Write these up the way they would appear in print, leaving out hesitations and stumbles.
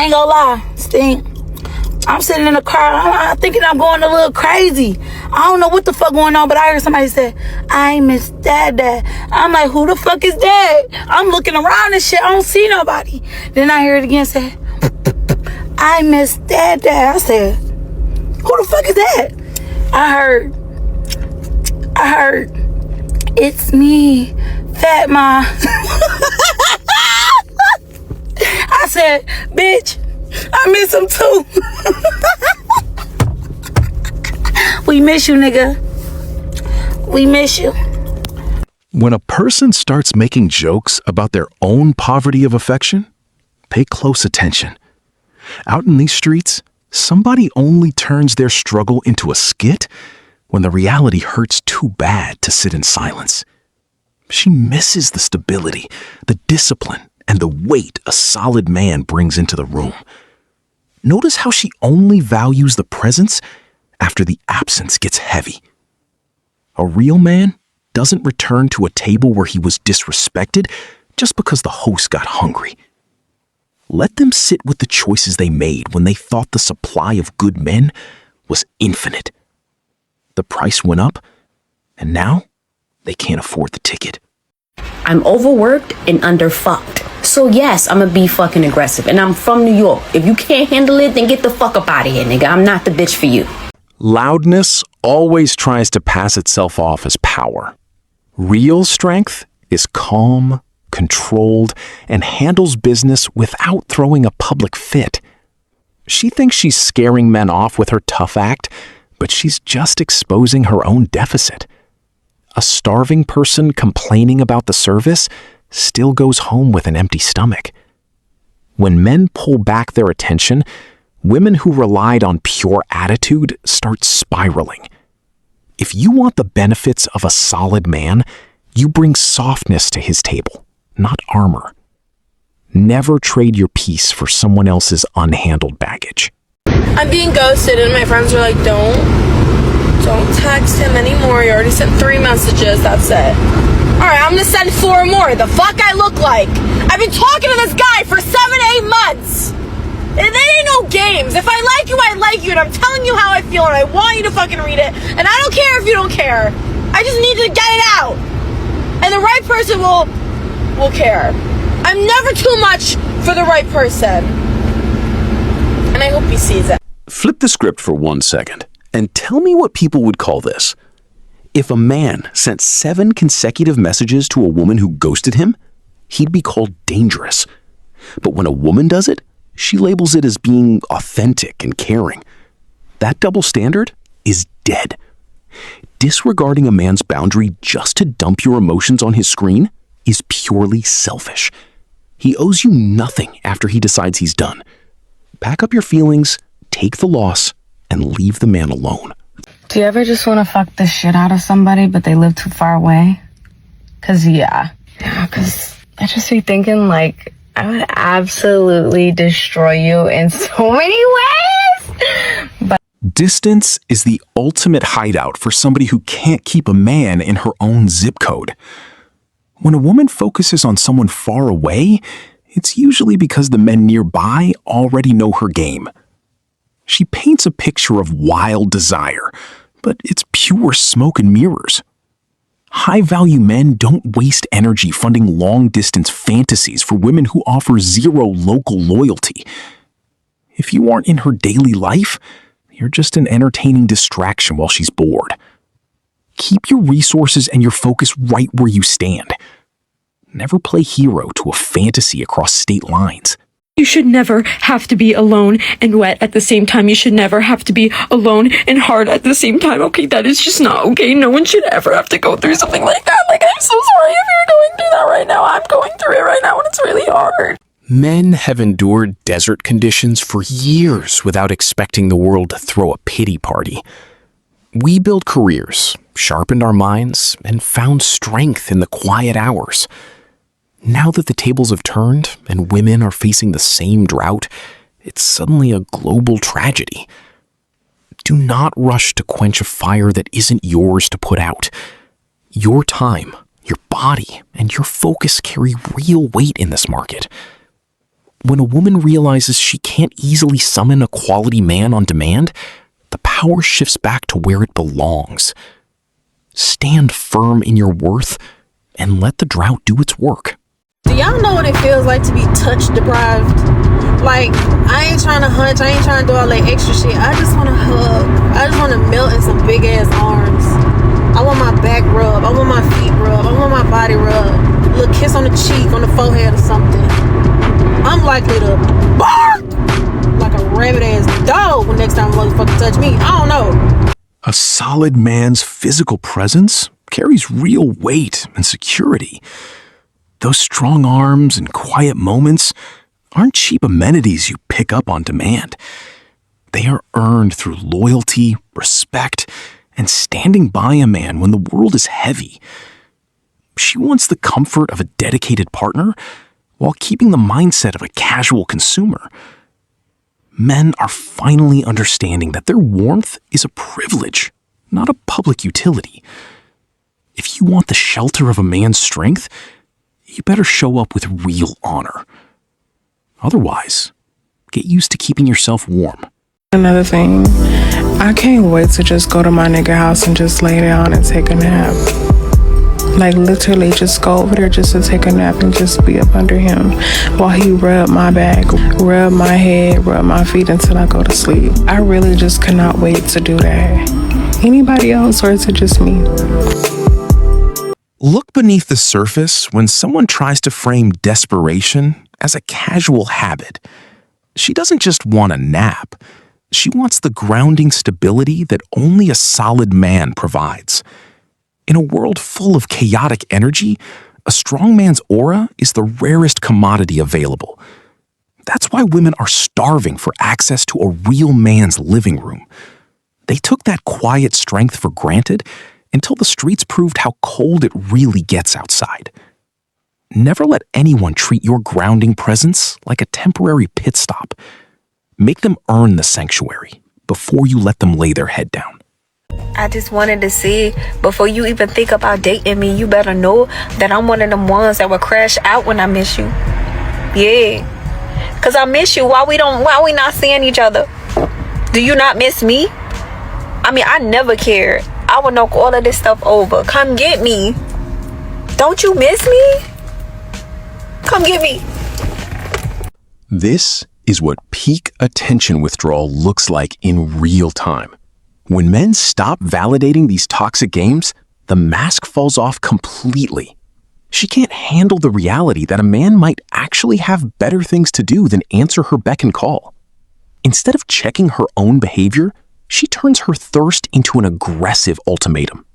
I ain't gonna lie, Stink. I'm sitting in the car, I'm thinking I'm going a little crazy. I don't know what the fuck going on, but I heard somebody say, I miss Dad. I'm like, who the fuck is Dad? I'm looking around and shit, I don't see nobody. Then I hear it again say, I miss Dad. I said, who the fuck is that? I heard, it's me, Fat Ma. I said, bitch, I miss him too. We miss you, nigga. We miss you. When a person starts making jokes about their own poverty of affection, pay close attention. Out in these streets, somebody only turns their struggle into a skit when the reality hurts too bad to sit in silence. She misses the stability, the discipline, and the weight a solid man brings into the room. Notice how she only values the presence after the absence gets heavy. A real man doesn't return to a table where he was disrespected just because the host got hungry. Let them sit with the choices they made when they thought the supply of good men was infinite. The price went up, and now they can't afford the ticket. I'm overworked and underfucked. So yes, I'm gonna be fucking aggressive. And I'm from New York. If you can't handle it, then get the fuck up out of here, nigga. I'm not the bitch for you. Loudness always tries to pass itself off as power. Real strength is calm, controlled, and handles business without throwing a public fit. She thinks she's scaring men off with her tough act, but she's just exposing her own deficit. A starving person complaining about the service still goes home with an empty stomach. When men pull back their attention, women who relied on pure attitude start spiraling. If you want the benefits of a solid man, you bring softness to his table, not armor. Never trade your peace for someone else's unhandled baggage. I'm being ghosted and my friends are like, don't text him anymore. You already sent 3 messages, that's it. Alright, I'm gonna send 4 more. The fuck I look like? I've been talking to this guy for 7-8 months. And they ain't no games. If I like you, I like you. And I'm telling you how I feel and I want you to fucking read it. And I don't care if you don't care. I just need to get it out. And the right person will care. I'm never too much for the right person. And I hope he sees it. Flip the script for 1 second and tell me what people would call this. If a man sent 7 consecutive messages to a woman who ghosted him, he'd be called dangerous. But when a woman does it, she labels it as being authentic and caring. That double standard is dead. Disregarding a man's boundary just to dump your emotions on his screen is purely selfish. He owes you nothing after he decides he's done. Pack up your feelings, take the loss, and leave the man alone. Do you ever just want to fuck the shit out of somebody, but they live too far away? Cause cause I just be thinking like, I would absolutely destroy you in so many ways. But distance is the ultimate hideout for somebody who can't keep a man in her own zip code. When a woman focuses on someone far away, it's usually because the men nearby already know her game. She paints a picture of wild desire, but it's pure smoke and mirrors. High-value men don't waste energy funding long-distance fantasies for women who offer zero local loyalty. If you aren't in her daily life, you're just an entertaining distraction while she's bored. Keep your resources and your focus right where you stand. Never play hero to a fantasy across state lines. You should never have to be alone and wet at the same time. You should never have to be alone and hard at the same time. Okay, that is just not okay. No one should ever have to go through something like that. Like, I'm so sorry if you're going through that right now. I'm going through it right now and it's really hard. Men have endured desert conditions for years without expecting the world to throw a pity party. We built careers, sharpened our minds, and found strength in the quiet hours. Now that the tables have turned and women are facing the same drought, it's suddenly a global tragedy. Do not rush to quench a fire that isn't yours to put out. Your time, your body, and your focus carry real weight in this market. When a woman realizes she can't easily summon a quality man on demand, the power shifts back to where it belongs. Stand firm in your worth and let the drought do its work. Do y'all know what it feels like to be touch deprived? Like, I ain't trying to hunch, I ain't trying to do all that extra shit. I just want to hug. I just want to melt in some big ass arms. I want my back rub. I want my feet rub. I want my body rub. A little kiss on the cheek, on the forehead or something. I'm likely to bark like a rabid ass dog when next time a motherfucker touch me. I don't know. A solid man's physical presence carries real weight and security. Those strong arms and quiet moments aren't cheap amenities you pick up on demand. They are earned through loyalty, respect, and standing by a man when the world is heavy. She wants the comfort of a dedicated partner while keeping the mindset of a casual consumer. Men are finally understanding that their warmth is a privilege, not a public utility. If you want the shelter of a man's strength, you better show up with real honor. Otherwise, get used to keeping yourself warm. Another thing, I can't wait to just go to my nigga house and just lay down and take a nap. Like literally just go over there just to take a nap and just be up under him while he rub my back, rub my head, rub my feet until I go to sleep. I really just cannot wait to do that. Anybody else, or is it just me? Look beneath the surface when someone tries to frame desperation as a casual habit. She doesn't just want a nap. She wants the grounding stability that only a solid man provides. In a world full of chaotic energy, a strong man's aura is the rarest commodity available. That's why women are starving for access to a real man's living room. They took that quiet strength for granted until the streets proved how cold it really gets outside. Never let anyone treat your grounding presence like a temporary pit stop. Make them earn the sanctuary before you let them lay their head down. I just wanted to see, before you even think about dating me, you better know that I'm one of them ones that will crash out when I miss you. Yeah. Cause I miss you. Why we not seeing each other? Do you not miss me? I mean, I never cared. I would knock all of this stuff over. Come get me. Don't you miss me? Come get me. This is what peak attention withdrawal looks like in real time. When men stop validating these toxic games, the mask falls off completely. She can't handle the reality that a man might actually have better things to do than answer her beck and call. Instead of checking her own behavior, she turns her thirst into an aggressive ultimatum.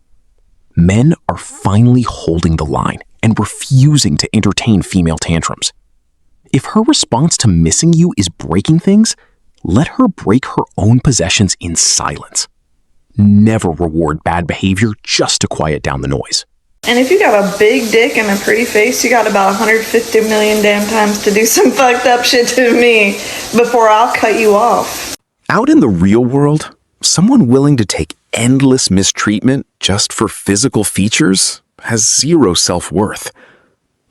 Men are finally holding the line and refusing to entertain female tantrums. If her response to missing you is breaking things, let her break her own possessions in silence. Never reward bad behavior just to quiet down the noise. And if you got a big dick and a pretty face, you got about 150 million damn times to do some fucked up shit to me before I'll cut you off. Out in the real world, someone willing to take endless mistreatment just for physical features has zero self-worth.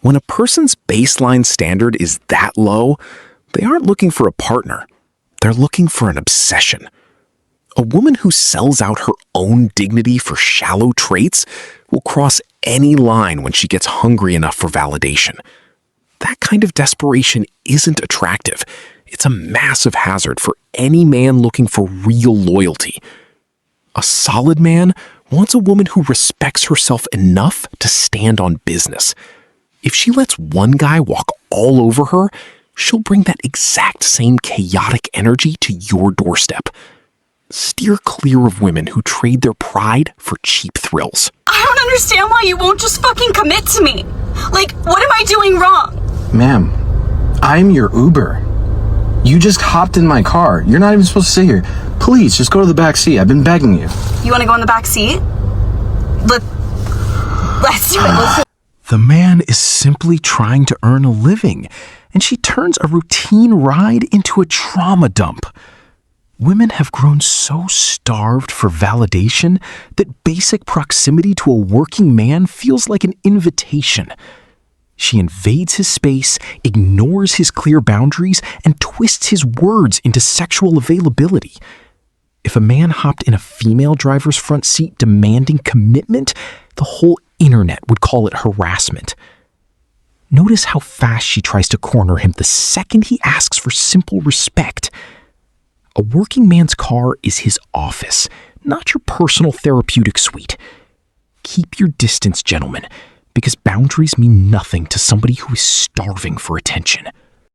When a person's baseline standard is that low, they aren't looking for a partner. They're looking for an obsession. A woman who sells out her own dignity for shallow traits will cross any line when she gets hungry enough for validation. That kind of desperation isn't attractive. It's a massive hazard for any man looking for real loyalty. A solid man wants a woman who respects herself enough to stand on business. If she lets one guy walk all over her, she'll bring that exact same chaotic energy to your doorstep. Steer clear of women who trade their pride for cheap thrills. I don't understand why you won't just fucking commit to me. Like, what am I doing wrong? Ma'am, I'm your Uber. You just hopped in my car. You're not even supposed to sit here. Please, just go to the back seat. I've been begging you. You want to go in the back seat? Let's do it. The man is simply trying to earn a living, and she turns a routine ride into a trauma dump. Women have grown so starved for validation that basic proximity to a working man feels like an invitation. She invades his space, ignores his clear boundaries, and twists his words into sexual availability. If a man hopped in a female driver's front seat demanding commitment, the whole internet would call it harassment. Notice how fast she tries to corner him the second he asks for simple respect. A working man's car is his office, not your personal therapeutic suite. Keep your distance, gentlemen, because boundaries mean nothing to somebody who is starving for attention.